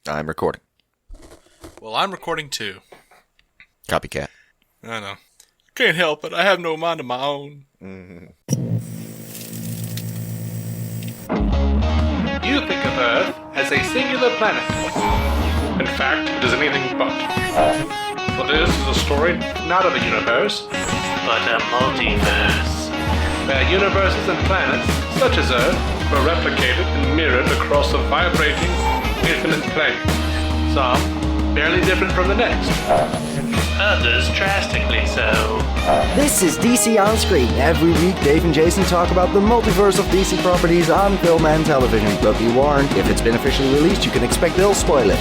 I'm recording. Well, I'm recording too. Copycat. I know. Can't help it. I have no mind of my own. You think of Earth as a singular planet. In fact, it is anything but. For this is a story not of a universe, but a multiverse. where universes and planets, such as Earth, were replicated and mirrored across a vibrating, infinite plane. Some barely different from the next. Others drastically so. This is DC On Screen. Every week, Dave and Jason talk about the multiverse of DC properties on film and television. But be warned, if it's been officially released, you can expect they'll spoil it.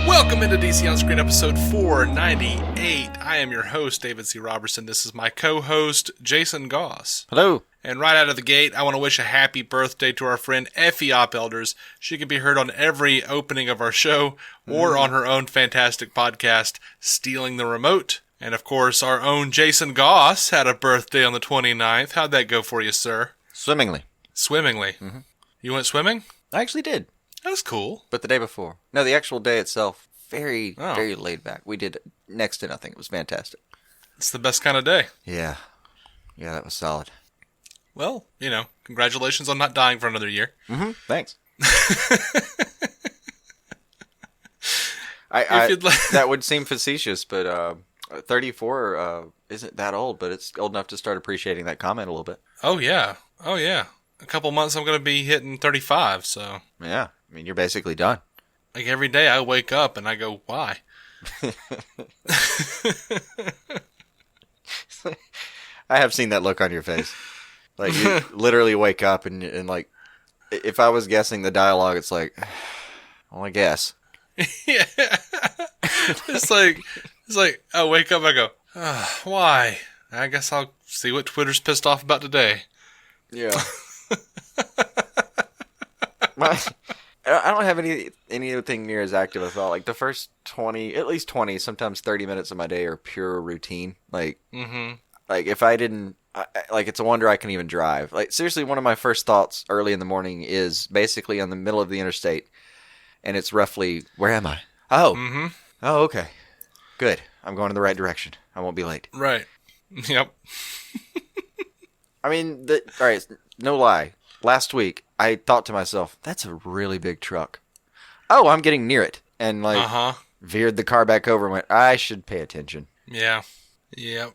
Welcome into DC On Screen episode 498. I am your host, David C. Robertson. This is my co-host, Jason Goss. Hello. And right out of the gate, I want to wish a happy birthday to our friend Effie Oppelders. She can be heard on every opening of our show or on her own fantastic podcast, Stealing the Remote. And of course, our own Jason Goss had a birthday on the 29th. How'd that go for you, sir? Swimmingly. Swimmingly. Mm-hmm. You went swimming? I actually did. That was cool. But the day before. No, the actual day itself, very laid back. We did next to nothing. It was fantastic. It's the best kind of day. Yeah, that was solid. Well, you know, congratulations on not dying for another year. Mm-hmm. Thanks. That would seem facetious, but 34 isn't that old, but it's old enough to start appreciating that comment a little bit. Oh, yeah. A couple months I'm going to be hitting 35, so. Yeah, I mean, you're basically done. Like every day I wake up and I go, why? I have seen that look on your face. Like, you literally wake up and like, if I was guessing the dialogue, it's like, well, I guess. Yeah. It's like, I wake up, I go, why? I guess I'll see what Twitter's pissed off about today. Yeah. I don't have anything near as active as I thought. Like, the first 20, at least 20, sometimes 30 minutes of my day are pure routine. Like, like if I didn't, like, it's a wonder I can even drive. Like, seriously, one of my first thoughts early in the morning is basically in the middle of the interstate, and it's roughly, where am I? Oh, okay, good. I'm going in the right direction. I won't be late. Right. Yep. I mean, all right, no lie. Last week, I thought to myself, that's a really big truck. Oh, I'm getting near it. And, like, veered the car back over and went, I should pay attention. Yeah. Yep.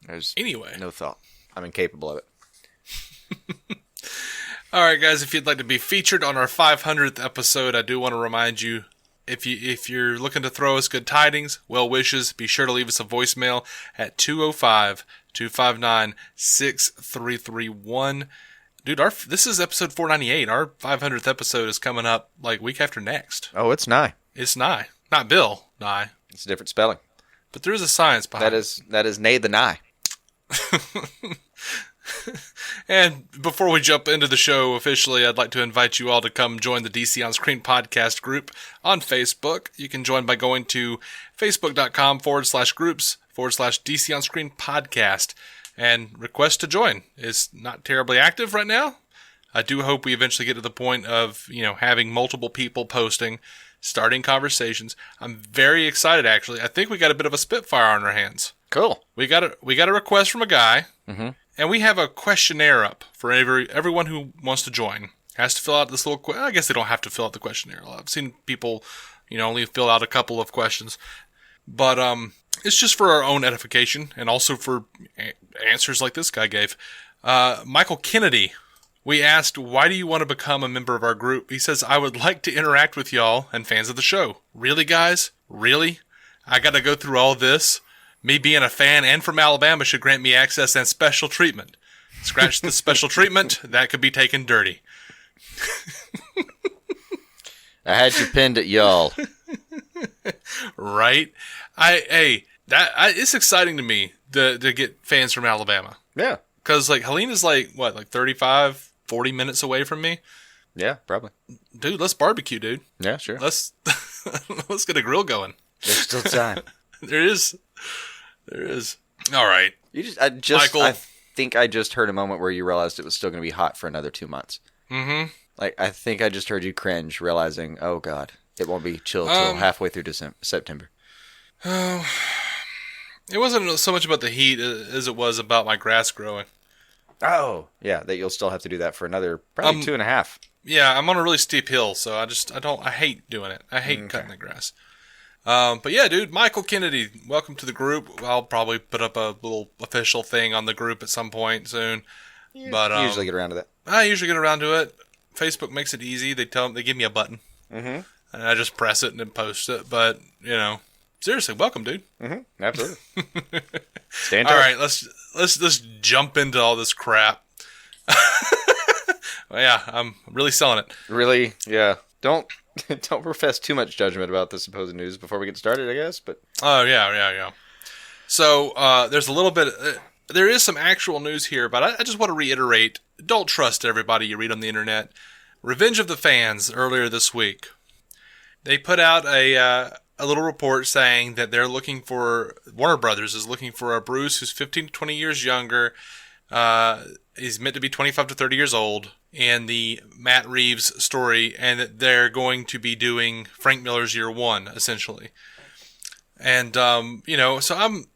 There's anyway. No thought. I'm incapable of it. All right, guys, if you'd like to be featured on our 500th episode, I do want to remind you, if you're looking to throw us good tidings, well wishes, be sure to leave us a voicemail at 205-259-6331. Dude, this is episode 498. Our 500th episode is coming up like week after next. Oh, it's nigh. It's nigh. Not Bill, nigh. It's a different spelling. But there is a science behind it. That is nay the nigh. And before we jump into the show officially, I'd like to invite you all to come join the DC On Screen podcast group on Facebook. You can join by going to facebook.com/groups/DC On Screen podcast and request to join. It's not terribly active right now. I do hope we eventually get to the point of, having multiple people posting, starting conversations. I'm very excited, actually. I think we got a bit of a spitfire on our hands. Cool. We got a request from a guy, and we have a questionnaire up for everyone who wants to join. Has to fill out this little. I guess they don't have to fill out the questionnaire. I've seen people, only fill out a couple of questions, but it's just for our own edification and also for answers like this guy gave. Michael Kennedy. We asked, why do you want to become a member of our group? He says, I would like to interact with y'all and fans of the show. Really, guys? Really? I got to go through all this? Me being a fan and from Alabama should grant me access and special treatment. Scratch the special treatment. That could be taken dirty. I had you pinned at y'all. Right? It's exciting to me to get fans from Alabama. Yeah. Because, Helena's 35, 40 minutes away from me. Yeah, probably. Dude, let's barbecue, dude. Yeah, sure. Let's get a grill going. There's still time. There is. All right. Michael. I think I just heard a moment where you realized it was still going to be hot for another 2 months. Mm-hmm. Like, I think I just heard you cringe, realizing, oh god, it won't be chill till halfway through September. Oh, it wasn't so much about the heat as it was about my grass growing. Oh, yeah, that you'll still have to do that for another probably 2.5. Yeah, I'm on a really steep hill, so I hate doing it. I hate cutting the grass. But yeah, dude, Michael Kennedy, welcome to the group. I'll probably put up a little official thing on the group at some point soon. But You usually get around to that. I usually get around to it. Facebook makes it easy. They give me a button, and I just press it and then post it. But seriously, welcome, dude. Absolutely. Stay in touch. All right, let's jump into all this crap. Well, yeah, I'm really selling it. Really? Yeah. Don't profess too much judgment about the supposed news before we get started, I guess. But Oh yeah. So there's a little bit. There is some actual news here, but I just want to reiterate: don't trust everybody you read on the internet. Revenge of the Fans earlier this week, they put out a little report saying that they're looking for Warner Brothers is looking for a Bruce who's 15 to 20 years younger. He's meant to be 25 to 30 years old in the Matt Reeves story, and that they're going to be doing Frank Miller's Year One essentially. And so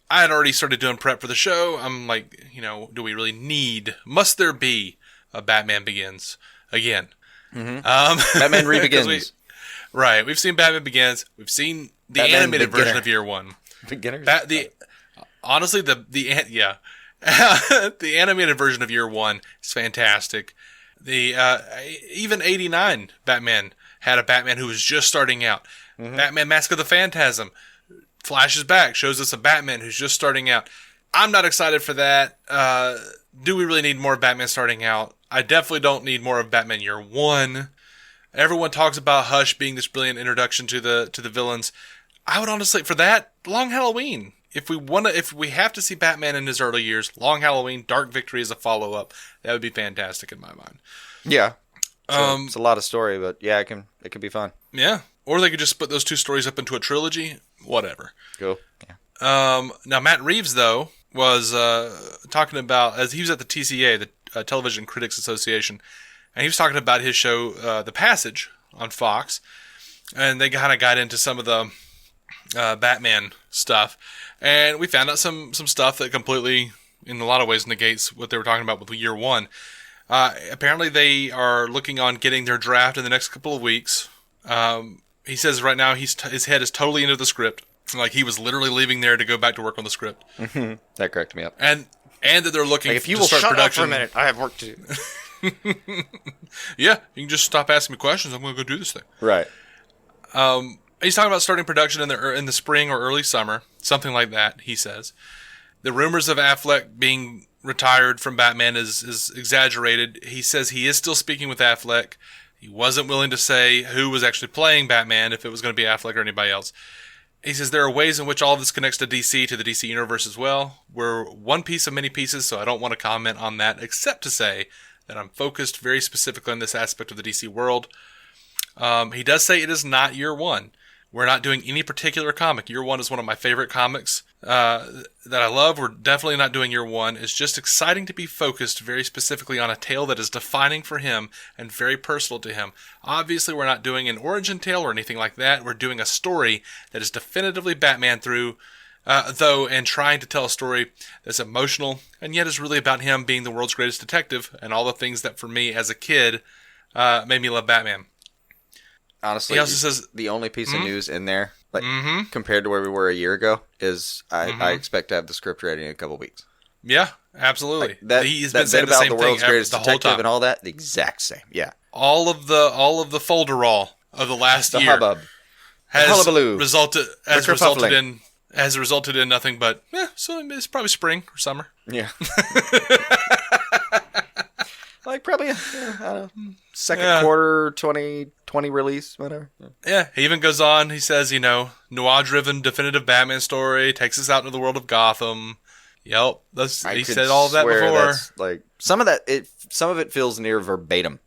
I had already started doing prep for the show. I'm like, do we really must there be a Batman Begins again? Batman Re-Begins. Right. We've seen Batman Begins. We've seen the Batman animated Beginner. version of Year One. Beginners. Honestly, the animated version of Year One is fantastic. The even '89 Batman had a Batman who was just starting out. Batman Mask of the Phantasm flashes back, shows us a Batman who's just starting out. I'm not excited for that. Do we really need more Batman starting out? I definitely don't need more of Batman Year One. Everyone talks about Hush being this brilliant introduction to the villains. I would honestly, for that, Long Halloween. If we have to see Batman in his early years, Long Halloween, Dark Victory as a follow-up, that would be fantastic in my mind. Yeah. It's a lot of story, but yeah, it can be fun. Yeah. Or they could just split those two stories up into a trilogy. Whatever. Cool. Yeah. Now, Matt Reeves, though, was talking about, as he was at the TCA, the Television Critics Association, and he was talking about his show, The Passage, on Fox, and they kind of got into some of the Batman stuff, and we found out some stuff that completely, in a lot of ways, negates what they were talking about with Year One. Apparently, they are looking on getting their draft in the next couple of weeks. He says right now his head is totally into the script. Like, he was literally leaving there to go back to work on the script. That cracked me up. And that they're looking if you to will start shut production. up for a minute, I have work to do. Yeah, you can just stop asking me questions. I'm going to go do this thing. Right. He's talking about starting production in the spring or early summer, something like that. He says the rumors of Affleck being retired from Batman is exaggerated. He says he is still speaking with Affleck. He wasn't willing to say who was actually playing Batman, if it was going to be Affleck or anybody else. He says there are ways in which all of this connects to the DC universe as well. We're one piece of many pieces, so I don't want to comment on that, except to say that I'm focused very specifically on this aspect of the DC world. He does say it is not Year One. We're not doing any particular comic. Year One is one of my favorite comics that I love. We're definitely not doing Year One. It's just exciting to be focused very specifically on a tale that is defining for him and very personal to him. Obviously, we're not doing an origin tale or anything like that. We're doing a story that is definitively Batman though, and trying to tell a story that's emotional and yet is really about him being the world's greatest detective and all the things that, for me as a kid, made me love Batman. Honestly, he also says the only piece of news in there, compared to where we were a year ago, is I expect to have the script ready in a couple weeks. Yeah, absolutely. He's been saying the same thing the whole time, and all that, the exact same. Yeah, all of the folderol of the last year hubbub. has resulted in nothing but so it's probably spring or summer. Yeah. Like probably second quarter 2020 release, whatever. Yeah, he even goes on. He says, noir-driven, definitive Batman story takes us out into the world of Gotham. Yep, he said all of that before. Like some of it feels near verbatim.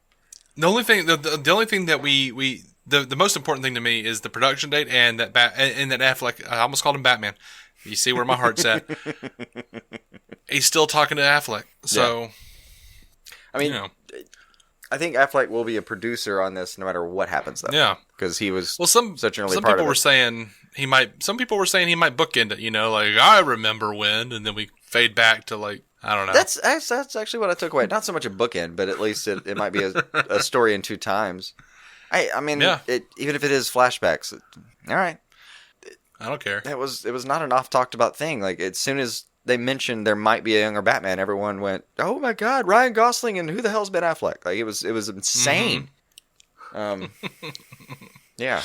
The only thing, the only thing that the most important thing to me is the production date and that Affleck. I almost called him Batman. You see where my heart's at. He's still talking to Affleck, so. Yeah. I mean, I think Affleck will be a producer on this no matter what happens, though. Yeah, because he was such an early some part people of were it. saying he might. Some people were saying he might bookend it. You know, like I remember when, and then we fade back to like I don't know. That's actually what I took away. Not so much a bookend, but at least it might be a story in two times. I mean, Yeah. Even if it is flashbacks, all right. I don't care. It was not an oft talked about thing. Like as soon as they mentioned there might be a younger Batman, everyone went, "Oh my God, Ryan Gosling and who the hell's Ben Affleck?" Like it was insane. Yeah,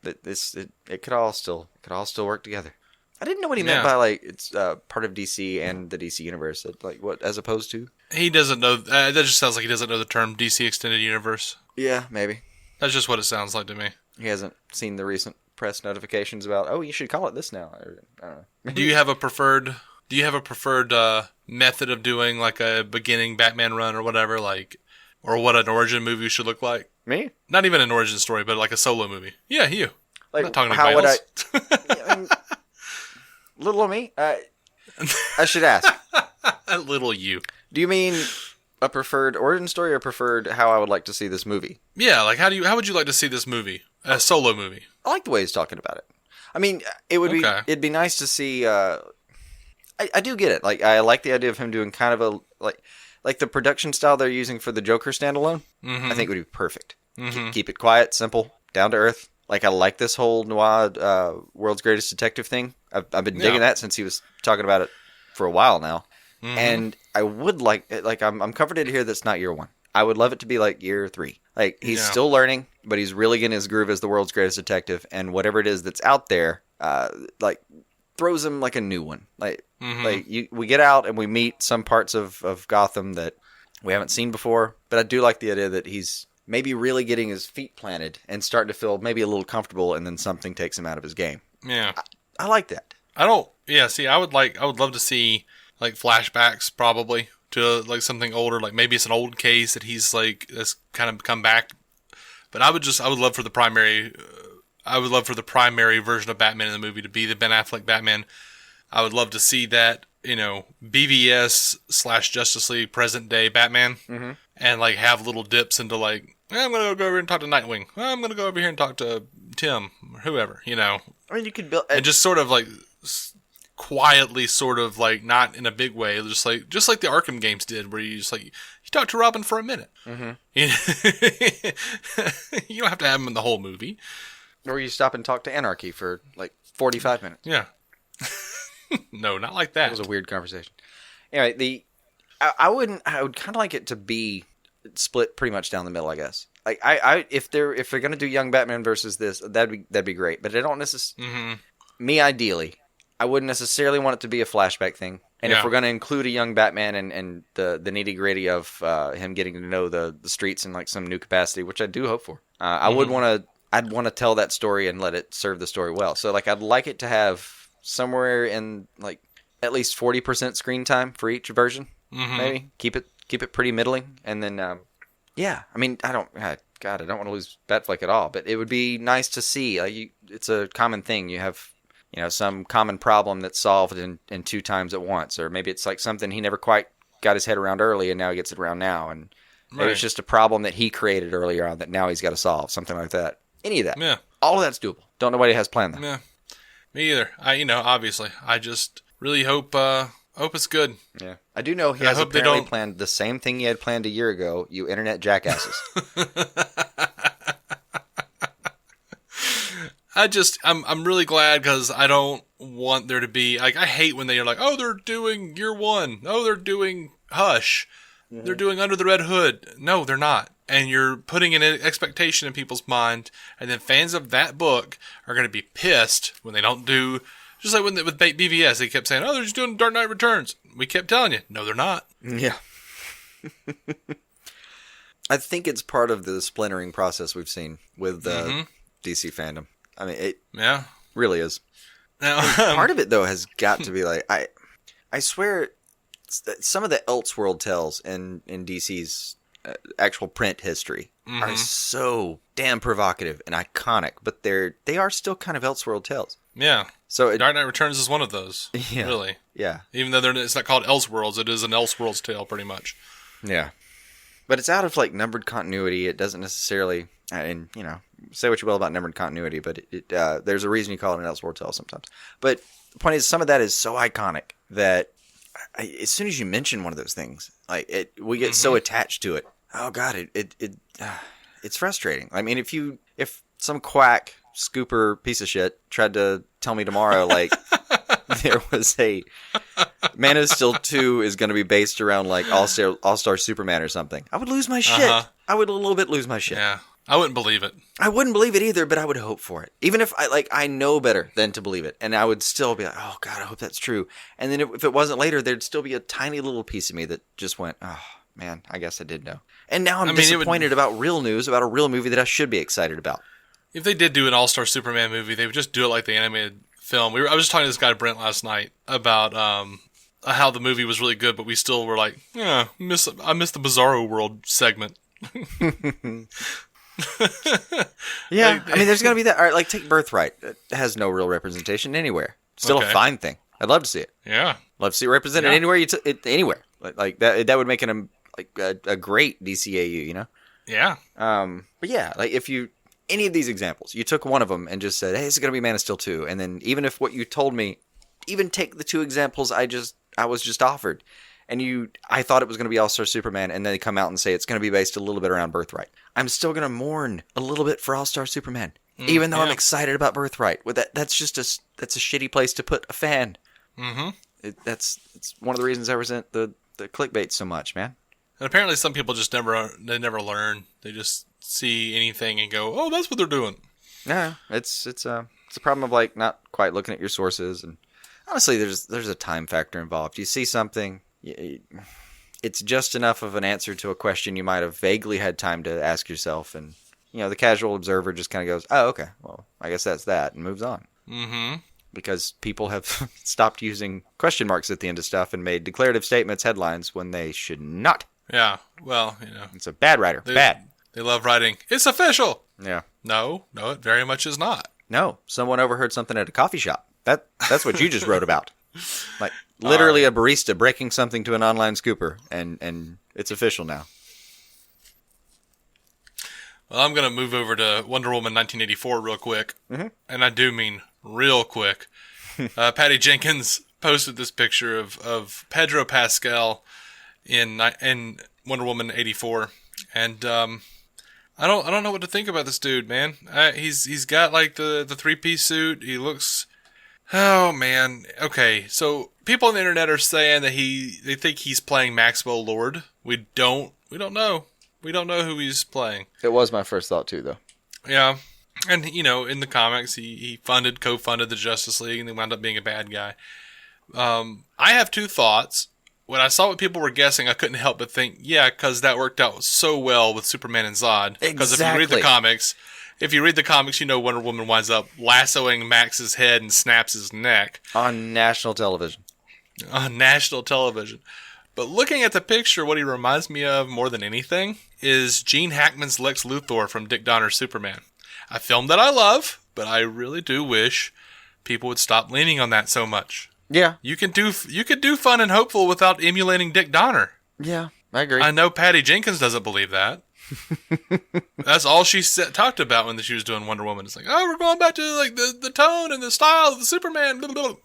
it could all still work together. I didn't know what he meant by like it's part of DC and the DC universe. Like what as opposed to? He doesn't know. That just sounds like he doesn't know the term DC Extended Universe. Yeah, maybe. That's just what it sounds like to me. He hasn't seen the recent press notifications about. Oh, you should call it this now. I don't know. Do you have a preferred? Do you have a preferred method of doing like a beginning Batman run or whatever, like, or what an origin movie should look like? Me? Not even an origin story, but like a solo movie. Yeah, you. Like I'm not talking how about would little of me? I should ask. a little you. Do you mean a preferred origin story or preferred how I would like to see this movie? Yeah, like how would you like to see this movie? A solo movie. I like the way he's talking about it. I mean, it'd be nice to see. I do get it. Like I like the idea of him doing kind of a like the production style they're using for the Joker standalone. I think would be perfect. Keep it quiet, simple, down to earth. Like I like this whole noir world's greatest detective thing. I've been digging that since he was talking about it for a while now. And I would like I'm comforted to hear that's not year one. I would love it to be like year 3. Like he's still learning, but he's really getting his groove as the world's greatest detective, and whatever it is that's out there, like throws him like a new one. Like we get out and we meet some parts of Gotham that we haven't seen before, but I do like the idea that he's maybe really getting his feet planted and starting to feel maybe a little comfortable, and then something takes him out of his game. Yeah, I like that. I don't. Yeah, see, I would love to see like flashbacks probably to like something older, like maybe it's an old case that he's like that's kind of come back. But I would love for the primary. I would love for the primary version of Batman in the movie to be the Ben Affleck Batman. I would love to see that, you know, BVS / Justice League present day Batman, and like have little dips into like, I'm gonna go over here and talk to Nightwing. I'm gonna go over here and talk to Tim or whoever, you know. I mean, you could build and just sort of like quietly, sort of like not in a big way, just like the Arkham games did, where you just like you talk to Robin for a minute. You don't have to have him in the whole movie. Or you stop and talk to Anarchy for like 45 minutes. Yeah. No, not like that. That was a weird conversation. Anyway, I would kind of like it to be split pretty much down the middle, I guess. Like if they're gonna do Young Batman versus this, that'd be great. But I don't necessarily. Me ideally, I wouldn't necessarily want it to be a flashback thing. And if we're gonna include a young Batman and the nitty gritty of him getting to know the streets in like some new capacity, which I do hope for, I'd want to tell that story and let it serve the story well. So like I'd like it to have somewhere in like at least 40% screen time for each version. Maybe keep it pretty middling, and then I mean I don't want to lose Batfleck at all, but it would be nice to see. It's a common thing. You have some common problem that's solved in 2 times at once, or maybe it's like something he never quite got his head around early and now he gets it around now, and maybe it's just a problem that he created earlier on that now he's got to solve, something like that. Any of that. Yeah. All of that's doable. Don't know what he has planned though. Yeah. Me either. Obviously, I just really hope it's good. Yeah. I do know he has apparently planned the same thing he had planned a year ago, you internet jackasses. I'm really glad, because I don't want there to be, like, I hate when they're like, oh, they're doing Year One. Oh, they're doing Hush. They're doing Under the Red Hood. No, they're not. And you're putting an expectation in people's mind, and then fans of that book are going to be pissed when they don't do, just like with BVS, they kept saying, oh, they're just doing Dark Knight Returns. We kept telling you, no, they're not. Yeah. I think it's part of the splintering process we've seen with DC fandom. I mean, it really is. Now, part of it, though, has got to be like, I swear, some of the Elseworld tales in DC's actual print history are so damn provocative and iconic, but they are still kind of Elseworld tales. Yeah. So Dark Knight Returns is one of those. Yeah. Really. Yeah. Even though it's not called Elseworlds, it is an Elseworlds tale, pretty much. Yeah. But it's out of like numbered continuity. It doesn't necessarily, and you know, say what you will about numbered continuity, but there's a reason you call it an Elseworld tale sometimes. But the point is, some of that is so iconic that as soon as you mention one of those things, like we get so attached to it. Oh God, it's frustrating. I mean, if some quack scooper piece of shit tried to tell me tomorrow, like there was a Man of Steel 2 is going to be based around like All-Star Superman or something, I would lose my shit. I would a little bit lose my shit. Yeah, I wouldn't believe it. I wouldn't believe it either, but I would hope for it. Even if I know better than to believe it, and I would still be like, oh God, I hope that's true. And then if it wasn't later, there'd still be a tiny little piece of me that just went, oh man, I guess I did know. And now I'm disappointed about real news about a real movie that I should be excited about. If they did do an All-Star Superman movie, they would just do it like the animated film. I was just talking to this guy Brent last night about how the movie was really good, but we still were like, yeah, I miss the Bizarro World segment. Yeah, I mean, there's going to be that. All right, like take Birthright. It has no real representation anywhere. Still a fine thing. I'd love to see it. Yeah, love to see it represented anywhere. Anywhere like that. That would make it a great DCAU. You know. Yeah. But yeah, like if you any of these examples, you took one of them and just said, hey, it's going to be Man of Steel 2, and then even if what you told me, even take the two examples I was just offered, and I thought it was going to be All-Star Superman, and then they come out and say it's going to be based a little bit around Birthright. I'm still going to mourn a little bit for All-Star Superman, even though I'm excited about Birthright. That's a shitty place to put a fan. Mm-hmm. It's one of the reasons I resent the clickbait so much, man. And apparently some people just never learn. They just see anything and go, oh, that's what they're doing. Yeah, it's a problem of like not quite looking at your sources, and honestly, there's a time factor involved. You see something, it's just enough of an answer to a question you might have vaguely had time to ask yourself, and you know the casual observer just kind of goes, oh, okay, well, I guess that's that, and moves on. Mm-hmm. Because people have stopped using question marks at the end of stuff and made declarative statements headlines when they should not. Yeah, well, you know. It's a bad writer. Bad. They love writing, it's official. Yeah. No, it very much is not. No, someone overheard something at a coffee shop. That's what you just wrote about. Like, literally a barista breaking something to an online scooper, and it's official now. Well, I'm going to move over to Wonder Woman 1984 real quick. Mm-hmm. And I do mean real quick. Patty Jenkins posted this picture of Pedro Pascal in Wonder Woman 84, and I don't know what to think about this dude, man. He's got like the 3-piece suit. He looks, oh man. Okay, so people on the internet are saying that they think he's playing Maxwell Lord. We don't know. We don't know who he's playing. It was my first thought too, though. Yeah, and you know, in the comics, he co-funded the Justice League, and he wound up being a bad guy. I have two thoughts. When I saw what people were guessing, I couldn't help but think, yeah, because that worked out so well with Superman and Zod. Because if you read the comics, you know Wonder Woman winds up lassoing Max's head and snaps his neck. On national television. But looking at the picture, what he reminds me of more than anything is Gene Hackman's Lex Luthor from Dick Donner's Superman. A film that I love, but I really do wish people would stop leaning on that so much. Yeah. You could do Fun and Hopeful without emulating Dick Donner. Yeah, I agree. I know Patty Jenkins doesn't believe that. That's all she talked about when she was doing Wonder Woman. It's like, oh, we're going back to like the tone and the style of the Superman. Blah, blah, blah.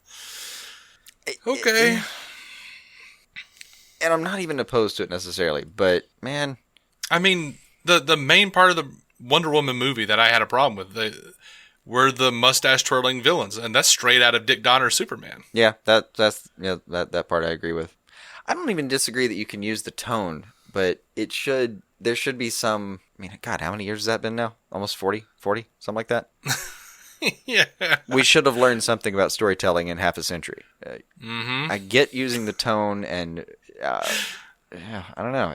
Okay. And I'm not even opposed to it necessarily, but man, I mean, the main part of the Wonder Woman movie that I had a problem with were the mustache twirling villains, and that's straight out of Dick Donner's Superman. Yeah, that part I agree with. I don't even disagree that you can use the tone, but there should be some. I mean, God, how many years has that been now? Almost 40, something like that. Yeah, we should have learned something about storytelling in half a century. I get using the tone, and I don't know.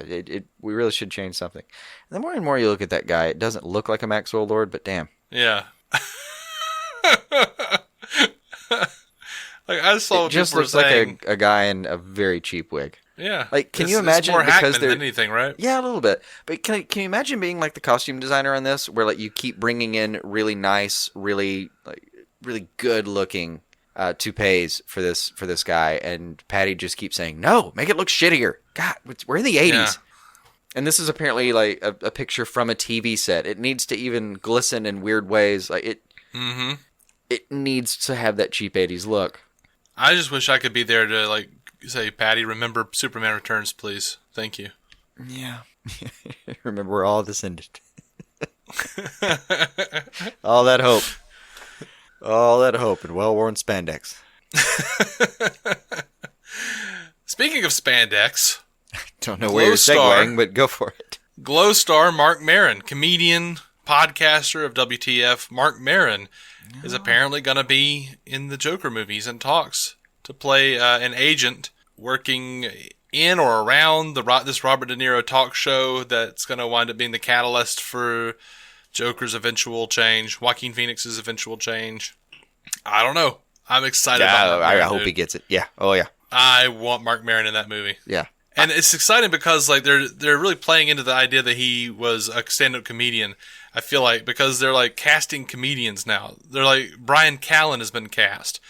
We really should change something. And the more and more you look at that guy, it doesn't look like a Maxwell Lord, but damn. Yeah. Like I saw, it just looks like a guy in a very cheap wig. Yeah, like can you imagine? It's more Hackman than anything, right? Yeah, a little bit. But can you imagine being like the costume designer on this, where like you keep bringing in really nice, really good looking toupees for this guy, and Patty just keeps saying, "No, make it look shittier." God, we're in the 80s. And this is apparently like a picture from a TV set. It needs to even glisten in weird ways. Like it needs to have that cheap 80s look. I just wish I could be there to like say, Patty, remember Superman Returns, please. Thank you. Yeah. Remember where all this ended. All that hope. All that hope in well-worn spandex. Speaking of spandex, don't know where you're segueing, but go for it. Glow star Marc Maron, comedian, podcaster of WTF. Marc Maron is apparently going to be in the Joker movies and talks to play an agent working in or around this Robert De Niro talk show that's going to wind up being the catalyst for Joker's eventual change, Joaquin Phoenix's eventual change. I don't know. I'm excited about that. I hope he gets it. Yeah. Oh, yeah. I want Marc Maron in that movie. Yeah. And it's exciting because like they're really playing into the idea that he was a stand-up comedian. I feel like because they're like casting comedians now. They're like Bryan Callen has been cast.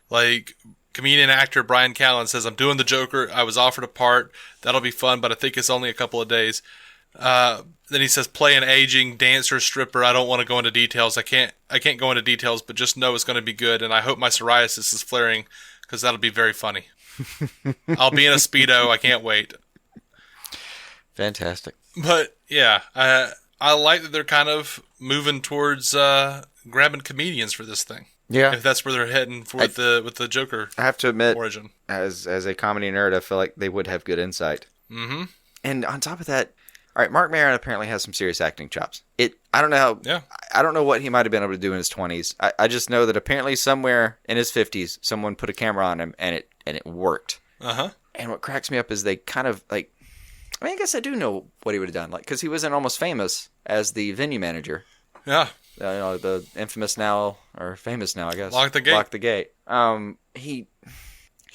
Like comedian actor Bryan Callen says, "I'm doing the Joker. I was offered a part. That'll be fun, but I think it's only a couple of days." Then he says, "Play an aging dancer, stripper. I don't want to go into details. I can't go into details, but just know it's going to be good. And I hope my psoriasis is flaring because that'll be very funny." I'll be in a Speedo. I can't wait. Fantastic. But yeah, I like that they're kind of moving towards grabbing comedians for this thing. Yeah, if that's where they're heading with the Joker. I have to admit, origin as a comedy nerd, I feel like they would have good insight. Mm-hmm. And on top of that, all right, Marc Maron apparently has some serious acting chops. I don't know how. Yeah. I don't know what he might have been able to do in his 20s. I just know that apparently somewhere in his 50s, someone put a camera on him and it worked. Uh-huh. And what cracks me up is they kind of like. I mean, I guess I do know what he would have done, like because he was in Almost Famous as the venue manager. Yeah. The infamous now or famous now, I guess. Lock the Gate. Lock the Gate. He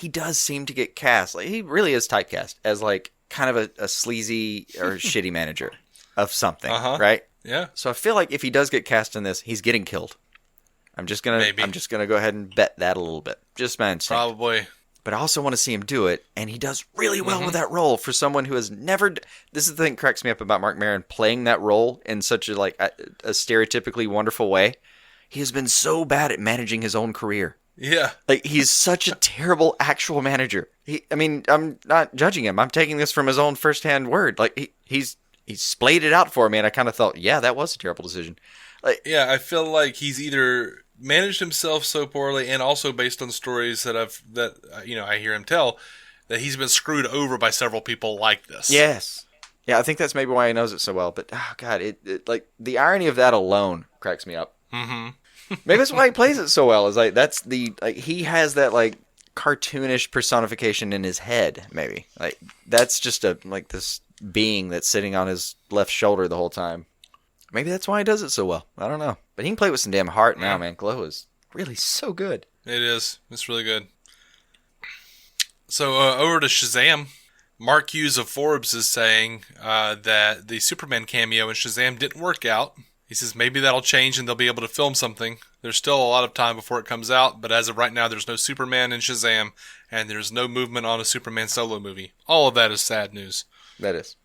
does seem to get cast. Like he really is typecast as like kind of a sleazy or shitty manager of something, right? Yeah. So I feel like if he does get cast in this, he's getting killed. I'm just gonna go ahead and bet that a little bit. Just my instinct. Probably. But I also want to see him do it, and he does really well with that role for someone who has never. This is the thing that cracks me up about Marc Maron playing that role in such a stereotypically wonderful way. He has been so bad at managing his own career. Yeah. Like he's such a terrible actual manager. I'm not judging him. I'm taking this from his own firsthand word. Like he's splayed it out for me, and I kind of thought, yeah, that was a terrible decision. Yeah, I feel like he's either managed himself so poorly, and also based on stories that I hear him tell, that he's been screwed over by several people like this. Yes. Yeah, I think that's maybe why he knows it so well. But oh god, it like the irony of that alone cracks me up. Mm-hmm. Maybe that's why he plays it so well. Is like that's the like he has that like cartoonish personification in his head. Maybe like that's just this being that's sitting on his left shoulder the whole time. Maybe that's why he does it so well. I don't know. But he can play with some damn heart now, man. Glow is really so good. It is. It's really good. So over to Shazam. Mark Hughes of Forbes is saying that the Superman cameo in Shazam didn't work out. He says maybe that'll change and they'll be able to film something. There's still a lot of time before it comes out, but as of right now, there's no Superman in Shazam, and there's no movement on a Superman solo movie. All of that is sad news. That is.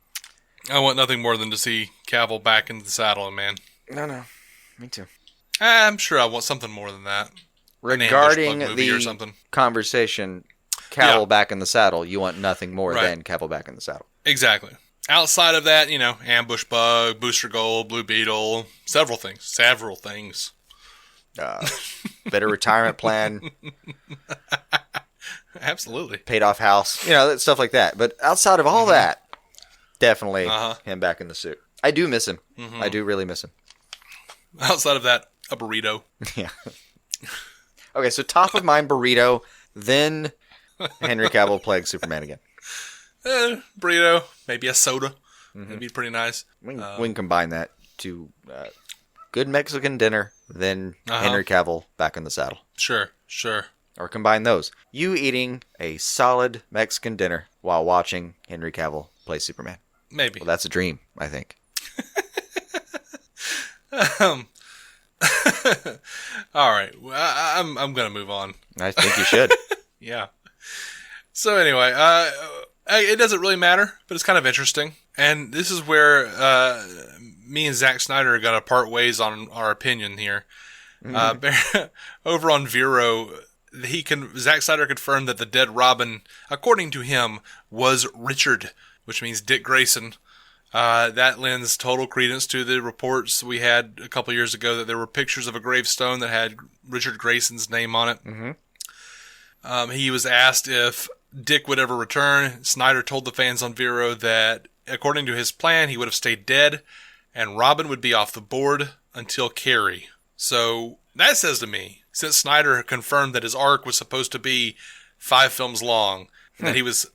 I want nothing more than to see Cavill back in the saddle, man. No. Me too. I'm sure I want something more than that. Regarding the or something. Conversation, Cavill back in the saddle, you want nothing more than Cavill back in the saddle. Exactly. Outside of that, Ambush Bug, Booster Gold, Blue Beetle, several things. Better retirement plan. Absolutely. Paid off house. Stuff like that. But outside of all that, definitely him back in the suit. I do miss him. Mm-hmm. I do really miss him. Outside of that, a burrito. Yeah. Okay, so top of mind burrito, then Henry Cavill playing Superman again. Burrito, maybe a soda. That'd be pretty nice. We can combine that to good Mexican dinner, then Henry Cavill back in the saddle. Sure. Or combine those. You eating a solid Mexican dinner while watching Henry Cavill play Superman. Maybe. Well, that's a dream, I think. All right. Well, I'm going to move on. I think you should. Yeah. So anyway, it doesn't really matter, but it's kind of interesting. And this is where me and Zack Snyder are going to part ways on our opinion here. Over on Vero, Zack Snyder confirmed that the dead Robin, according to him, was Richard, which means Dick Grayson. That lends total credence to the reports we had a couple years ago that there were pictures of a gravestone that had Richard Grayson's name on it. Mm-hmm. He was asked if Dick would ever return. Snyder told the fans on Vero that, according to his plan, he would have stayed dead, and Robin would be off the board until Carrie. So that says to me, since Snyder confirmed that his arc was supposed to be 5 films long, that he was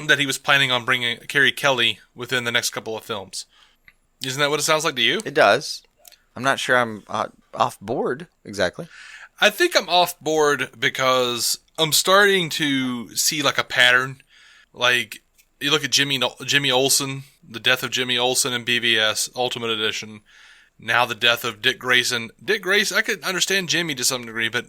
that he was planning on bringing Carrie Kelly within the next couple of films. Isn't that what it sounds like to you? It does. I'm not sure I'm off board exactly. I think I'm off board because I'm starting to see like a pattern. Like, you look at Jimmy Olsen, the death of Jimmy Olsen in BVS Ultimate Edition. Now the death of Dick Grayson. Dick Grayson, I could understand Jimmy to some degree, but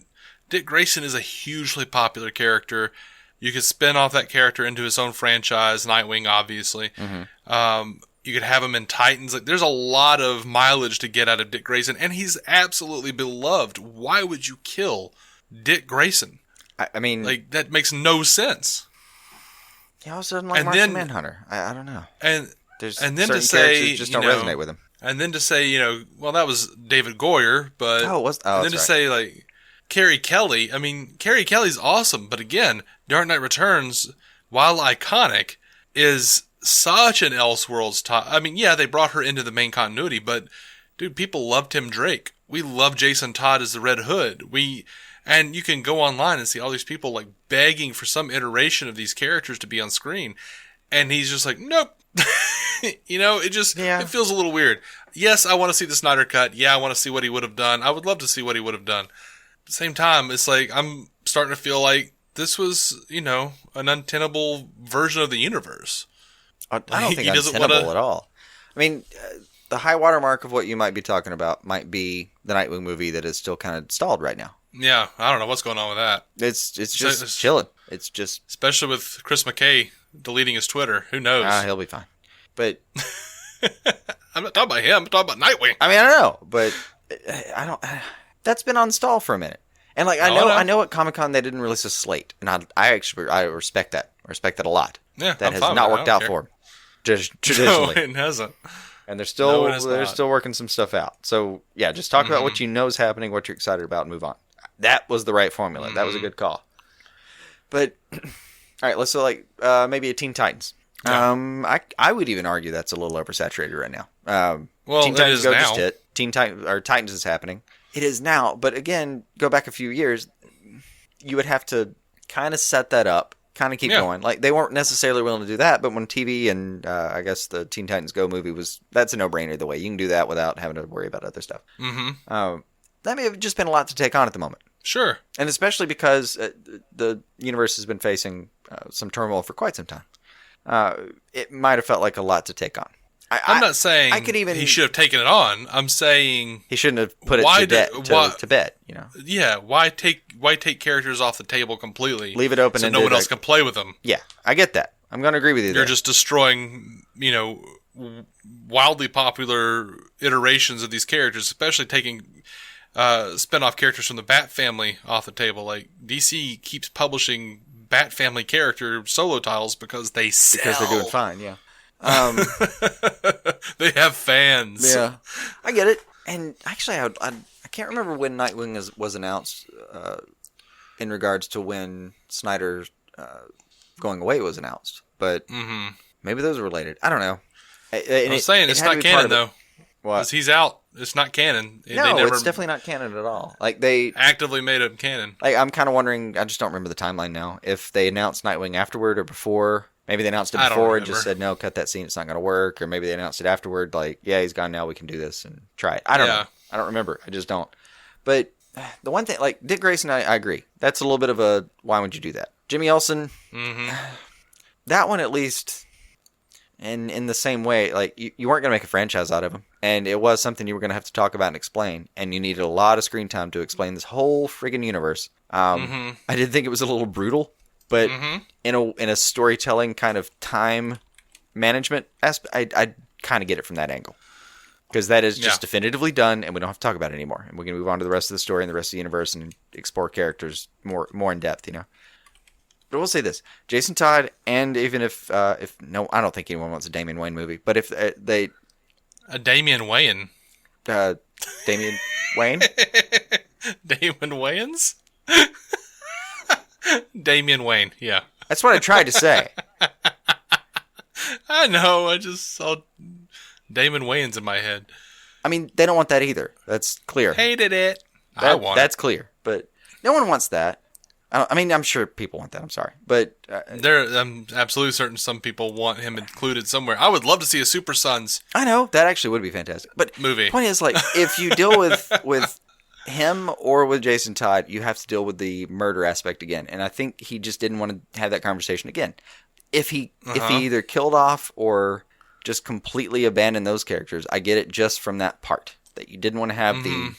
Dick Grayson is a hugely popular character. You could spin off that character into his own franchise, Nightwing, obviously. Mm-hmm. You could have him in Titans. Like, there's a lot of mileage to get out of Dick Grayson, and he's absolutely beloved. Why would you kill Dick Grayson? I mean, like, that makes no sense. He also doesn't like Martian Manhunter. I don't know. And then certain to say, characters just don't resonate with him. And then to say, well, that was David Goyer, but and then to say, like, Carrie Kelly. I mean, Carrie Kelly's awesome, but again, Dark Knight Returns, while iconic, is such an Elseworlds top. I mean, yeah, they brought her into the main continuity, but dude, people loved Tim Drake. We love Jason Todd as the Red Hood. And you can go online and see all these people like begging for some iteration of these characters to be on screen, and he's just like, nope. It feels a little weird. Yes, I want to see the Snyder Cut. Yeah, I want to see what he would have done. I would love to see what he would have done. At the same time, it's like I'm starting to feel like this was, an untenable version of the universe. I don't think untenable at all. I mean, the high watermark of what you might be talking about might be the Nightwing movie that is still kind of stalled right now. Yeah, I don't know what's going on with that. It's just chilling. It's just... Especially with Chris McKay deleting his Twitter. Who knows? He'll be fine. But... I'm not talking about him. I'm talking about Nightwing. I mean, I don't know, but I don't... That's been on stall for a minute. And like, I know at Comic-Con they didn't release a slate, and I respect that. I respect that a lot. Yeah, that has not worked out for them. Just traditionally. No, it hasn't. And they're still working some stuff out. So yeah, just talk about what you know is happening, what you're excited about, and move on. That was the right formula. Mm-hmm. That was a good call. But all right, let's say maybe a Teen Titans. Yeah. I would even argue that's a little oversaturated right now. Teen Titans Go just hit. Titans is happening. It is now, but again, go back a few years, you would have to kind of set that up, kind of keep going. Like, they weren't necessarily willing to do that, but when TV and I guess the Teen Titans Go movie that's a no-brainer the way. You can do that without having to worry about other stuff. Mm-hmm. That may have just been a lot to take on at the moment. Sure. And especially because the universe has been facing some turmoil for quite some time. It might have felt like a lot to take on. I'm not saying he should have taken it on. I'm saying he shouldn't have put it to bed. Yeah. Why take characters off the table completely? Leave it open, so no one else can play with them. Yeah, I get that. I'm going to agree with you. You're just destroying, wildly popular iterations of these characters, especially taking spin-off characters from the Bat family off the table. Like, DC keeps publishing Bat family character solo titles because they sell. Because they're doing fine. Yeah. They have fans. Yeah, I get it. And actually, I can't remember when Nightwing was announced in regards to when Snyder going away was announced. But maybe those are related. I don't know. I'm saying it's not canon though. What? Because he's out. It's not canon. No, it's definitely not canon at all. Like, they actively made it canon. Like, I'm kind of wondering. I just don't remember the timeline now. If they announced Nightwing afterward or before. Maybe they announced it before and just said, no, cut that scene, it's not going to work. Or maybe they announced it afterward, like, yeah, he's gone now, we can do this and try it. I don't know. I don't remember. I just don't. But the one thing, like, Dick Grayson, I agree. That's a little bit of a, why would you do that? Jimmy Olsen, that one at least, in the same way, like, you weren't going to make a franchise out of him. And it was something you were going to have to talk about and explain. And you needed a lot of screen time to explain this whole friggin' universe. I did think it was a little brutal. But in a storytelling kind of time management aspect, I kind of get it from that angle. Because that is just definitively done, and we don't have to talk about it anymore. And we can move on to the rest of the story and the rest of the universe and explore characters more in depth, you know. But we'll say this: Jason Todd, and even if no, I don't think anyone wants a Damian Wayne movie. But if they a Damian Wayne, Damian Wayne, Damon Wayans, Damian Wayne, yeah, that's what I tried to say. I know. I just saw Damon Wayans in my head. I mean, they don't want that either. That's clear. Hated it. I want that's clear, but no one wants that. I mean, I'm sure people want that. I'm sorry, but I'm absolutely certain some people want him included somewhere. I would love to see a Super Sons. I know that actually would be fantastic. But movie. The point is, like, if you deal with him or with Jason Todd, you have to deal with the murder aspect again. And I think he just didn't want to have that conversation again. If he either killed off or just completely abandoned those characters, I get it just from that part that you didn't want to have the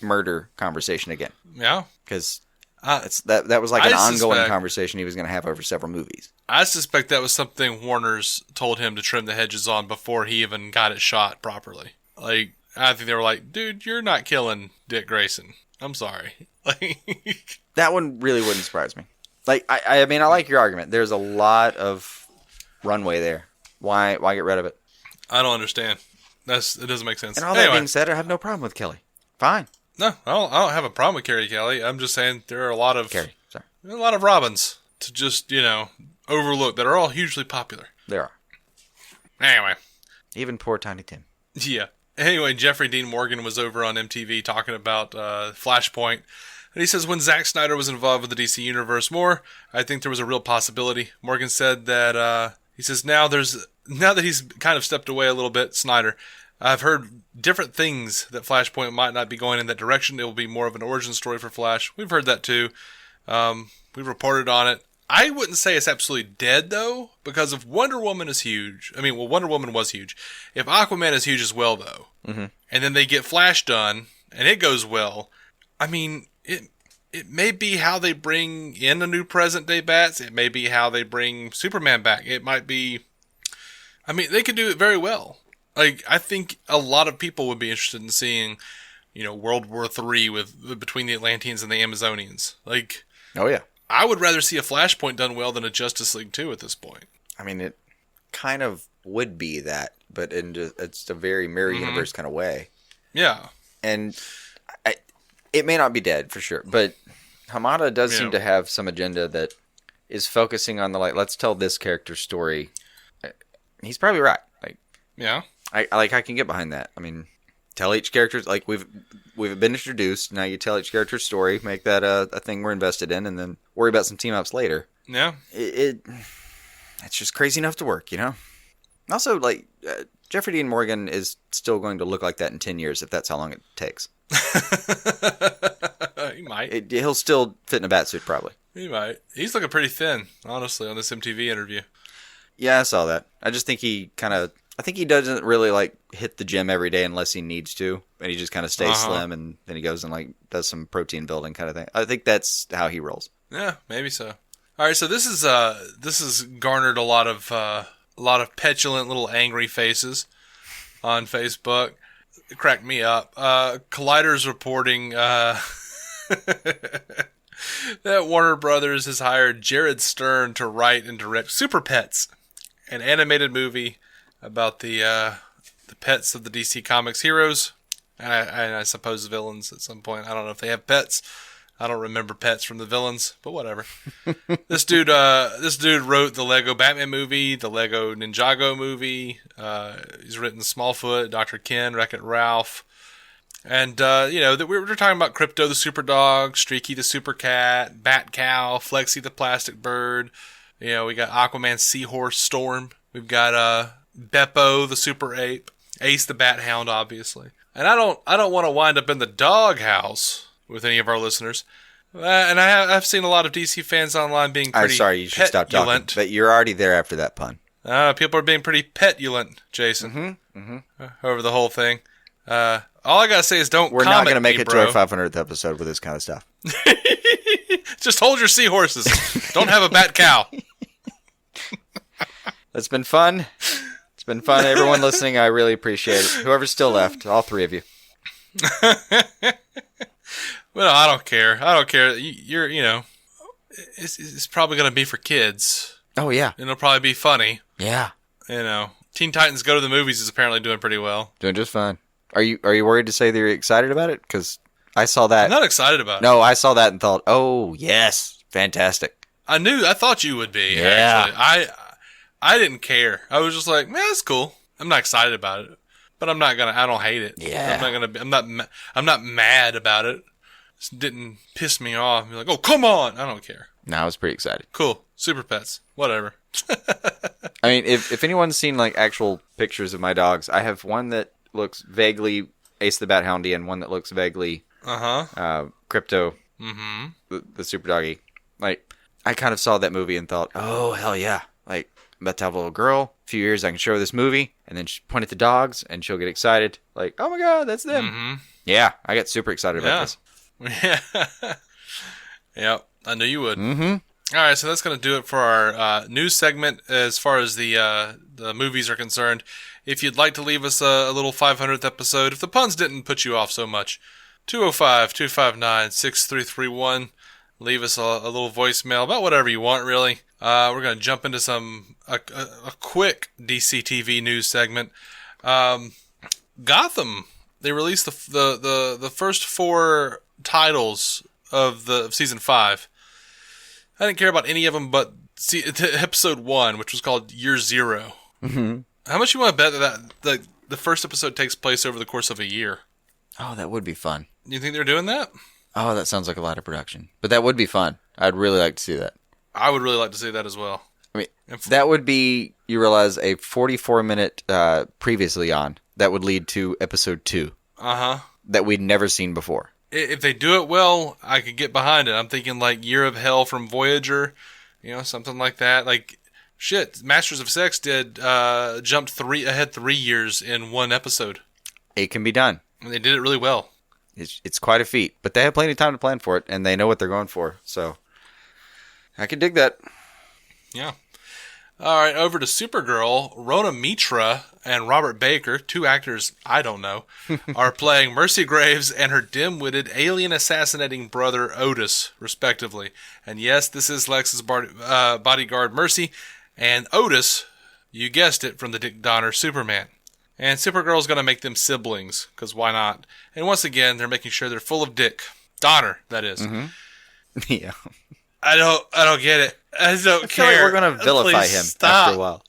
murder conversation again. Yeah, because that was like an ongoing conversation he was going to have over several movies. I suspect that was something Warner's told him to trim the hedges on before he even got it shot properly. Like, I think they were like, dude, you're not killing Dick Grayson. I'm sorry. Like, that one really wouldn't surprise me. Like, I mean, I like your argument. There's a lot of runway there. Why get rid of it? I don't understand. It doesn't make sense. And all that being said, I have no problem with Kelly. Fine. No, I don't have a problem with Carrie Kelly. I'm just saying there are a lot of Robins to just, overlook that are all hugely popular. There are. Anyway. Even poor Tiny Tim. Yeah. Anyway, Jeffrey Dean Morgan was over on MTV talking about Flashpoint. And he says, when Zack Snyder was involved with the DC Universe more, I think there was a real possibility. Morgan said that, he says, now that he's kind of stepped away a little bit, Snyder, I've heard different things that Flashpoint might not be going in that direction. It will be more of an origin story for Flash. We've heard that too. We've reported on it. I wouldn't say it's absolutely dead, though, because if Wonder Woman is huge, Wonder Woman was huge. If Aquaman is huge as well, though, and then they get Flash done, and it goes well, I mean, it may be how they bring in a new present-day Bats. It may be how they bring Superman back. It might be... I mean, they could do it very well. Like, I think a lot of people would be interested in seeing, World War III between the Atlanteans and the Amazonians. Like, oh yeah, I would rather see a Flashpoint done well than a Justice League 2 at this point. I mean, it kind of would be that, but it's a very mirror universe kind of way. Yeah, and it may not be dead for sure, but Hamada does seem to have some agenda that is focusing on let's tell this character's story. He's probably right. Yeah. I can get behind that. I mean, tell each character's we've been introduced. Now you tell each character's story, make that a thing we're invested in, and then worry about some team ups later. Yeah. It's just crazy enough to work, Also, Jeffrey Dean Morgan is still going to look like that in 10 years if that's how long it takes. He might. He'll still fit in a batsuit, probably. He might. He's looking pretty thin, honestly, on this MTV interview. Yeah, I saw that. I just think I think he doesn't really hit the gym every day unless he needs to, and he just kind of stays slim, and then he goes and does some protein building kind of thing. I think that's how he rolls. Yeah, maybe so. All right, so this has garnered a lot of petulant little angry faces on Facebook. It cracked me up. Collider's reporting that Warner Brothers has hired Jared Stern to write and direct Super Pets, an animated movie about the pets of the DC Comics heroes, and I suppose villains at some point. I don't know if they have pets. I don't remember pets from the villains, but whatever. This dude wrote the Lego Batman movie, the Lego Ninjago movie. He's written Smallfoot, Dr. Ken, Wreck-It Ralph, and that we were talking about Crypto the Super Dog, Streaky the Super Cat, Bat Cow, Flexi the Plastic Bird. We got Aquaman Seahorse Storm. We've got Beppo the Super Ape, Ace the Bat Hound, obviously. And I don't want to wind up in the doghouse with any of our listeners. And I've seen a lot of DC fans online being pretty I'm sorry, you should stop talking. But you're already there after that pun. People are being pretty petulant, Jason, over the whole thing. All I gotta say is we're not going to make it to our 500th episode with this kind of stuff. Just hold your seahorses. Don't have a bat cow. It's been fun. It's been fun. Everyone listening, I really appreciate it. Whoever's still left, all three of you. Well, I don't care. I don't care. It's probably going to be for kids. Oh, yeah. And it'll probably be funny. Yeah. Teen Titans Go to the Movies is apparently doing pretty well. Doing just fine. Are you worried to say that you're excited about it? Because I saw that. I'm not excited about it. No, I saw that and thought, oh, yes, fantastic. I thought you would be, Yeah. actually. I didn't care. I was just like, man, that's cool. I'm not excited about it. But I don't hate it. Yeah. I'm not mad about it. It didn't piss me off. You're like, oh, come on. I don't care. No, I was pretty excited. Cool. Super pets. Whatever. I mean, if anyone's seen like actual pictures of my dogs, I have one that looks vaguely Ace the Bat Houndy and one that looks vaguely Crypto, the super doggy. Like, I kind of saw that movie and thought, oh, hell yeah. Like, I'm about to have a little girl. A few years I can show her this movie, and then she point at the dogs, and she'll get excited. Like, oh my god, that's them. Mm-hmm. Yeah, I got super excited about this. Yeah. Yep, I knew you would. Mm-hmm. All right, so that's going to do it for our news segment as far as the movies are concerned. If you'd like to leave us a little 500th episode, if the puns didn't put you off so much, 205-259-6331. Leave us a little voicemail about whatever you want, really. We're going to jump into a quick DC TV news segment. Gotham, they released the first 4 titles of season 5. I didn't care about any of them but episode 1, which was called Year Zero. Mm-hmm. How much you want to bet that the first episode takes place over the course of a year? Oh, that would be fun. You think they're doing that? Oh, that sounds like a lot of production. But that would be fun. I'd really like to see that. I would really like to see that as well. I mean, that would be, you realize, a 44-minute previously on that would lead to episode 2. Uh-huh. That we'd never seen before. If they do it well, I could get behind it. I'm thinking like Year of Hell from Voyager, something like that. Like, shit, Masters of Sex jumped 3 years in one episode. It can be done. And they did it really well. It's quite a feat, but they have plenty of time to plan for it, and they know what they're going for. So I can dig that. Yeah. All right, over to Supergirl. Rona Mitra and Robert Baker, 2 actors I don't know, are playing Mercy Graves and her dim-witted alien-assassinating brother Otis, respectively. And yes, this is Lex's bodyguard Mercy, and Otis, you guessed it, from the Dick Donner Superman. And Supergirl's going to make them siblings, because why not? And once again, they're making sure they're full of Dick. Donner, that is. Mm-hmm. Yeah. I don't get it. I don't care. Like we're going to vilify him after a while.